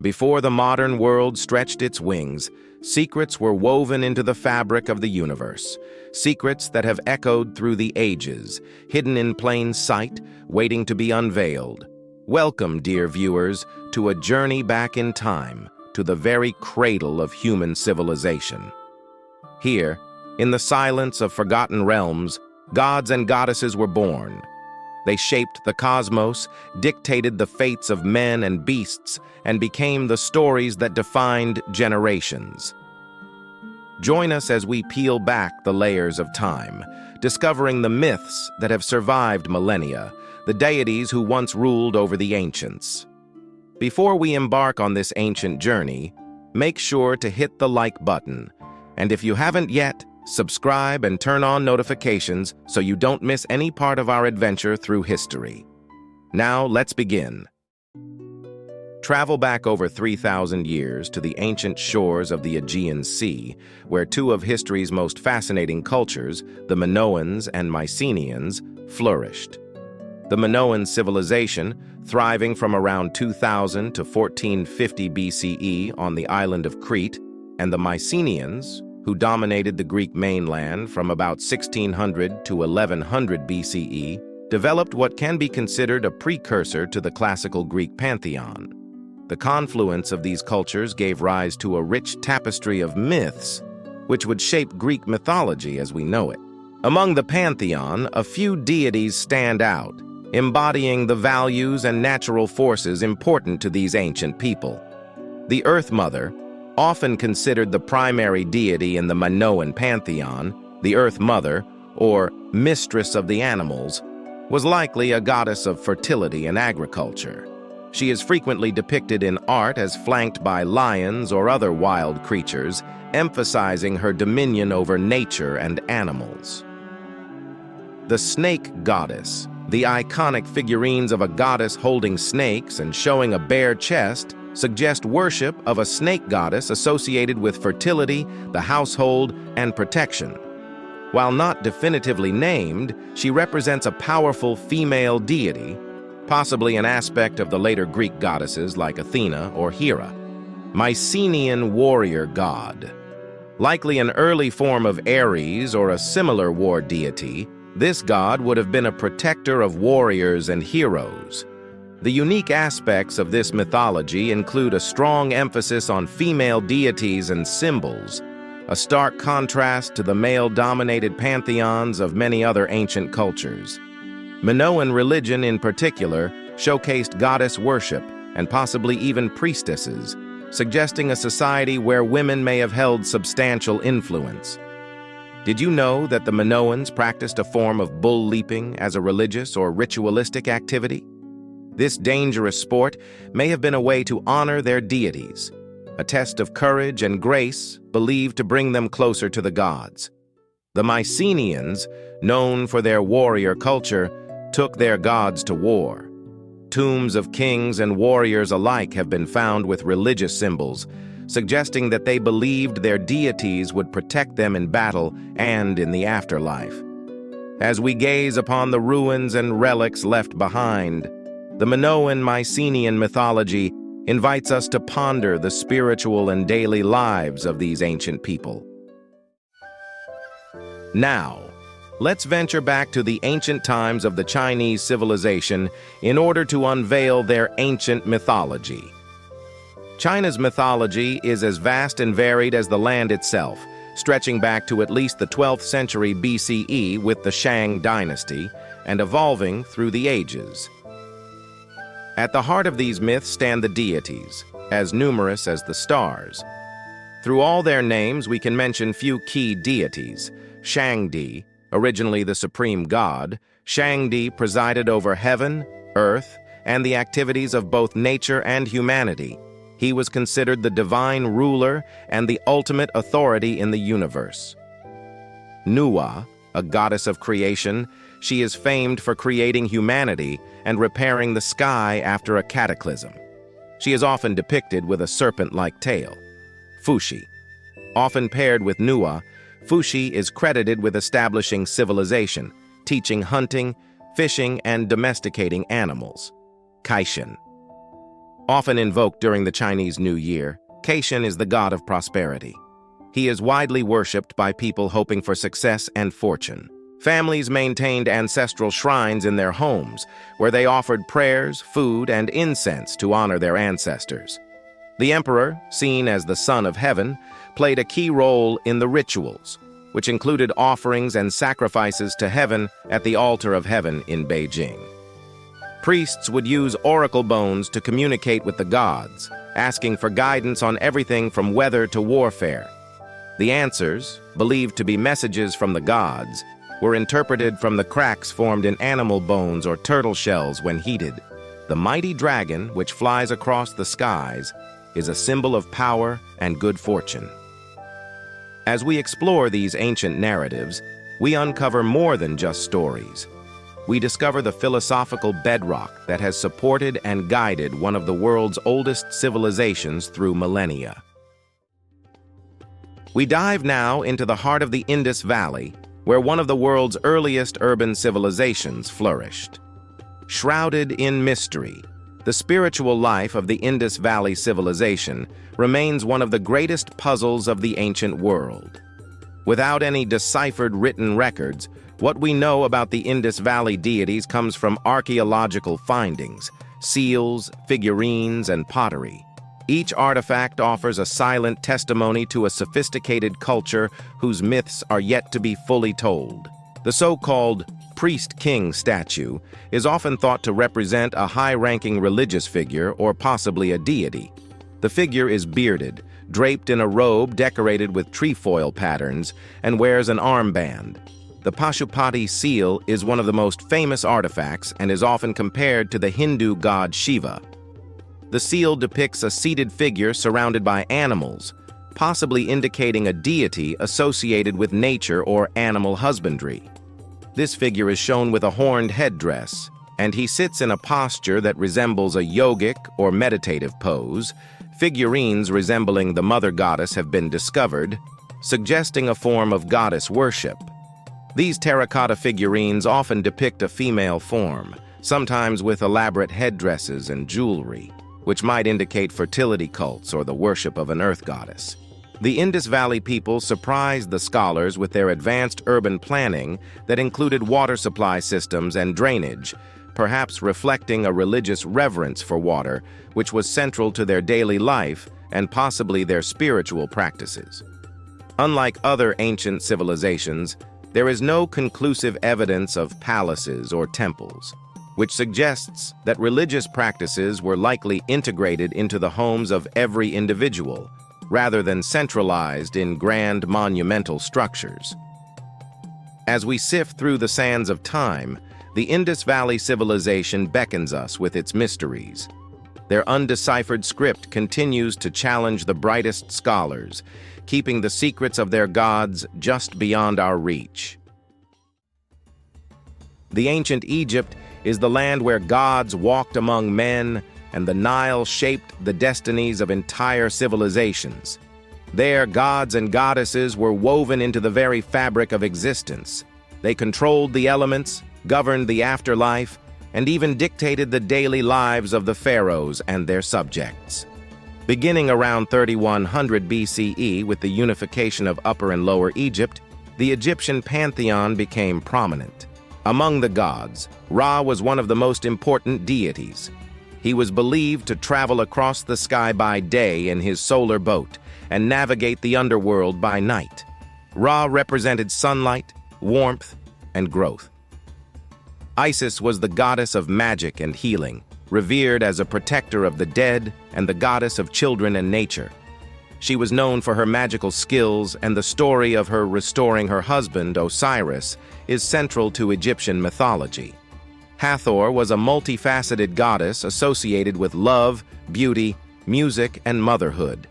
Before the modern world stretched its wings, secrets were woven into the fabric of the universe, secrets that have echoed through the ages, hidden in plain sight, waiting to be unveiled. Welcome, dear viewers, to a journey back in time, to the very cradle of human civilization. Here, in the silence of forgotten realms, gods and goddesses were born. They shaped the cosmos, dictated the fates of men and beasts, and became the stories that defined generations. Join us as we peel back the layers of time, discovering the myths that have survived millennia, the deities who once ruled over the ancients. Before we embark on this ancient journey, make sure to hit the like button, and if you haven't yet, subscribe and turn on notifications so you don't miss any part of our adventure through history. Now, let's begin. Travel back over 3,000 years to the ancient shores of the Aegean Sea, where two of history's most fascinating cultures, the Minoans and Mycenaeans, flourished. The Minoan civilization, thriving from around 2000 to 1450 BCE on the island of Crete, and the Mycenaeans, who dominated the Greek mainland from about 1600 to 1100 BCE, developed what can be considered a precursor to the classical Greek pantheon. The confluence of these cultures gave rise to a rich tapestry of myths, which would shape Greek mythology as we know it. Among the pantheon, a few deities stand out, embodying the values and natural forces important to these ancient people. The Earth Mother, often considered the primary deity in the Minoan pantheon, the Earth Mother, or Mistress of the Animals, was likely a goddess of fertility and agriculture. She is frequently depicted in art as flanked by lions or other wild creatures, emphasizing her dominion over nature and animals. The Snake Goddess, the iconic figurines of a goddess holding snakes and showing a bare chest, suggest worship of a snake goddess associated with fertility, the household, and protection. While not definitively named, she represents a powerful female deity, possibly an aspect of the later Greek goddesses like Athena or Hera. Mycenaean warrior god. Likely an early form of Ares or a similar war deity, this god would have been a protector of warriors and heroes. The unique aspects of this mythology include a strong emphasis on female deities and symbols, a stark contrast to the male-dominated pantheons of many other ancient cultures. Minoan religion in particular showcased goddess worship and possibly even priestesses, suggesting a society where women may have held substantial influence. Did you know that the Minoans practiced a form of bull leaping as a religious or ritualistic activity? This dangerous sport may have been a way to honor their deities, a test of courage and grace believed to bring them closer to the gods. The Mycenaeans, known for their warrior culture, took their gods to war. Tombs of kings and warriors alike have been found with religious symbols, suggesting that they believed their deities would protect them in battle and in the afterlife. As we gaze upon the ruins and relics left behind, the Minoan Mycenaean mythology invites us to ponder the spiritual and daily lives of these ancient people. Now, let's venture back to the ancient times of the Chinese civilization in order to unveil their ancient mythology. China's mythology is as vast and varied as the land itself, stretching back to at least the 12th century BCE with the Shang dynasty and evolving through the ages. At the heart of these myths stand the deities, as numerous as the stars. Through all their names, we can mention few key deities. Shangdi, originally the supreme god, Shangdi presided over heaven, earth, and the activities of both nature and humanity. He was considered the divine ruler and the ultimate authority in the universe. Nuwa, a goddess of creation, she is famed for creating humanity and repairing the sky after a cataclysm. She is often depicted with a serpent-like tail. Fuxi. Often paired with Nuwa, Fuxi is credited with establishing civilization, teaching hunting, fishing, and domesticating animals. Caixin. Often invoked during the Chinese New Year, Caitian is the god of prosperity. He is widely worshipped by people hoping for success and fortune. Families maintained ancestral shrines in their homes, where they offered prayers, food, and incense to honor their ancestors. The emperor, seen as the son of heaven, played a key role in the rituals, which included offerings and sacrifices to heaven at the altar of heaven in Beijing. Priests would use oracle bones to communicate with the gods, asking for guidance on everything from weather to warfare. The answers, believed to be messages from the gods, were interpreted from the cracks formed in animal bones or turtle shells when heated. The mighty dragon, which flies across the skies, is a symbol of power and good fortune. As we explore these ancient narratives, we uncover more than just stories. We discover the philosophical bedrock that has supported and guided one of the world's oldest civilizations through millennia. We dive now into the heart of the Indus Valley, where one of the world's earliest urban civilizations flourished. Shrouded in mystery, the spiritual life of the Indus Valley civilization remains one of the greatest puzzles of the ancient world. Without any deciphered written records, what we know about the Indus Valley deities comes from archaeological findings, seals, figurines, and pottery. Each artifact offers a silent testimony to a sophisticated culture whose myths are yet to be fully told. The so-called priest-king statue is often thought to represent a high-ranking religious figure or possibly a deity. The figure is bearded, draped in a robe decorated with trefoil patterns, and wears an armband. The Pashupati seal is one of the most famous artifacts and is often compared to the Hindu god Shiva. The seal depicts a seated figure surrounded by animals, possibly indicating a deity associated with nature or animal husbandry. This figure is shown with a horned headdress, and he sits in a posture that resembles a yogic or meditative pose. Figurines resembling the mother goddess have been discovered, suggesting a form of goddess worship. These terracotta figurines often depict a female form, sometimes with elaborate headdresses and jewelry, which might indicate fertility cults or the worship of an earth goddess. The Indus Valley people surprised the scholars with their advanced urban planning that included water supply systems and drainage, perhaps reflecting a religious reverence for water, which was central to their daily life and possibly their spiritual practices. Unlike other ancient civilizations, there is no conclusive evidence of palaces or temples, which suggests that religious practices were likely integrated into the homes of every individual, rather than centralized in grand monumental structures. As we sift through the sands of time, the Indus Valley civilization beckons us with its mysteries. Their undeciphered script continues to challenge the brightest scholars, keeping the secrets of their gods just beyond our reach. The ancient Egypt is the land where gods walked among men, and the Nile shaped the destinies of entire civilizations. There, gods and goddesses were woven into the very fabric of existence. They controlled the elements, governed the afterlife, and even dictated the daily lives of the pharaohs and their subjects. Beginning around 3100 BCE with the unification of Upper and Lower Egypt, the Egyptian pantheon became prominent. Among the gods, Ra was one of the most important deities. He was believed to travel across the sky by day in his solar boat and navigate the underworld by night. Ra represented sunlight, warmth, and growth. Isis was the goddess of magic and healing, revered as a protector of the dead and the goddess of children and nature. She was known for her magical skills, and the story of her restoring her husband, Osiris, is central to Egyptian mythology. Hathor was a multifaceted goddess associated with love, beauty, music, and motherhood.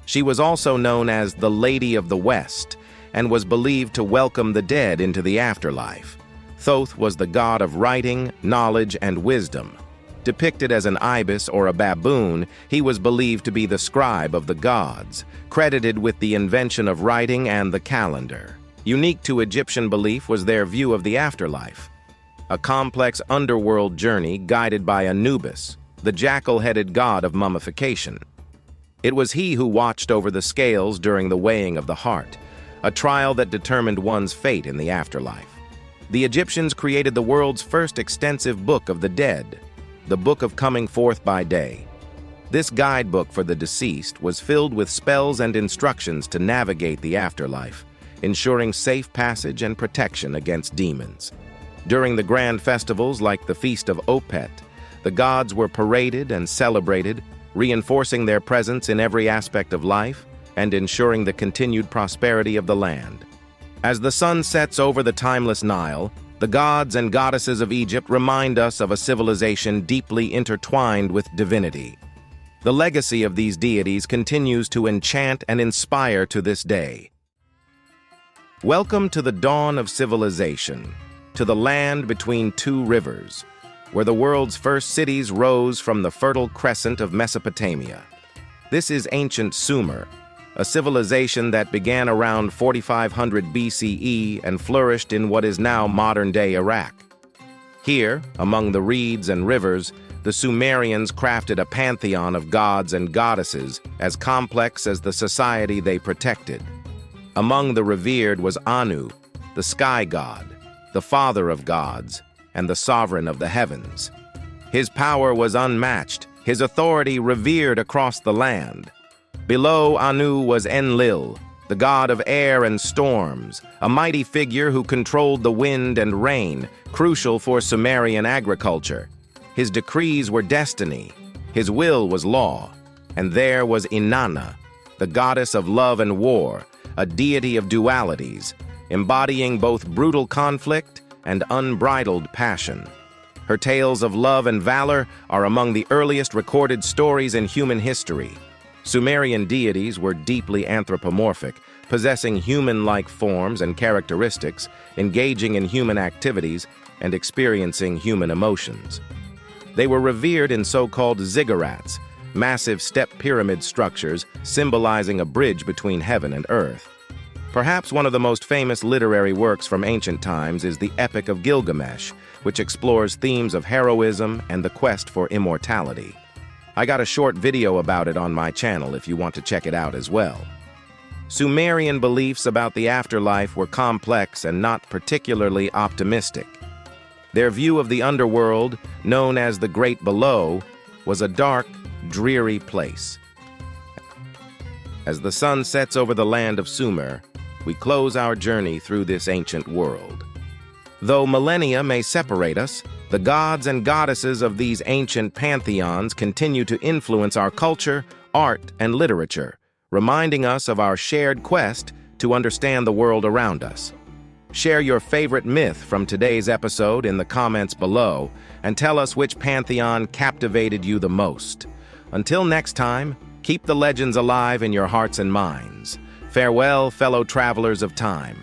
She was also known as the Lady of the West and was believed to welcome the dead into the afterlife. Thoth was the god of writing, knowledge, and wisdom. Depicted as an ibis or a baboon, he was believed to be the scribe of the gods, credited with the invention of writing and the calendar. Unique to Egyptian belief was their view of the afterlife, a complex underworld journey guided by Anubis, the jackal-headed god of mummification. It was he who watched over the scales during the weighing of the heart, a trial that determined one's fate in the afterlife. The Egyptians created the world's first extensive book of the dead, the Book of Coming Forth by Day. This guidebook for the deceased was filled with spells and instructions to navigate the afterlife, ensuring safe passage and protection against demons. During the grand festivals like the Feast of Opet, the gods were paraded and celebrated, reinforcing their presence in every aspect of life and ensuring the continued prosperity of the land. As the sun sets over the timeless Nile, the gods and goddesses of Egypt remind us of a civilization deeply intertwined with divinity. The legacy of these deities continues to enchant and inspire to this day. Welcome to the dawn of civilization, to the land between two rivers, where the world's first cities rose from the fertile crescent of Mesopotamia. This is ancient Sumer, a civilization that began around 4500 BCE and flourished in what is now modern-day Iraq. Here, among the reeds and rivers, the Sumerians crafted a pantheon of gods and goddesses as complex as the society they protected. Among the revered was Anu, the sky god, the father of gods, and the sovereign of the heavens. His power was unmatched, his authority revered across the land. Below Anu was Enlil, the god of air and storms, a mighty figure who controlled the wind and rain, crucial for Sumerian agriculture. His decrees were destiny, his will was law. And there was Inanna, the goddess of love and war, a deity of dualities, embodying both brutal conflict and unbridled passion. Her tales of love and valor are among the earliest recorded stories in human history. Sumerian deities were deeply anthropomorphic, possessing human-like forms and characteristics, engaging in human activities, and experiencing human emotions. They were revered in so-called ziggurats, massive step pyramid structures symbolizing a bridge between heaven and earth. Perhaps one of the most famous literary works from ancient times is the Epic of Gilgamesh, which explores themes of heroism and the quest for immortality. I got a short video about it on my channel if you want to check it out as well. Sumerian beliefs about the afterlife were complex and not particularly optimistic. Their view of the underworld, known as the Great Below, was a dark, dreary place. As the sun sets over the land of Sumer, we close our journey through this ancient world. Though millennia may separate us, the gods and goddesses of these ancient pantheons continue to influence our culture, art, and literature, reminding us of our shared quest to understand the world around us. Share your favorite myth from today's episode in the comments below and tell us which pantheon captivated you the most. Until next time, keep the legends alive in your hearts and minds. Farewell, fellow travelers of time.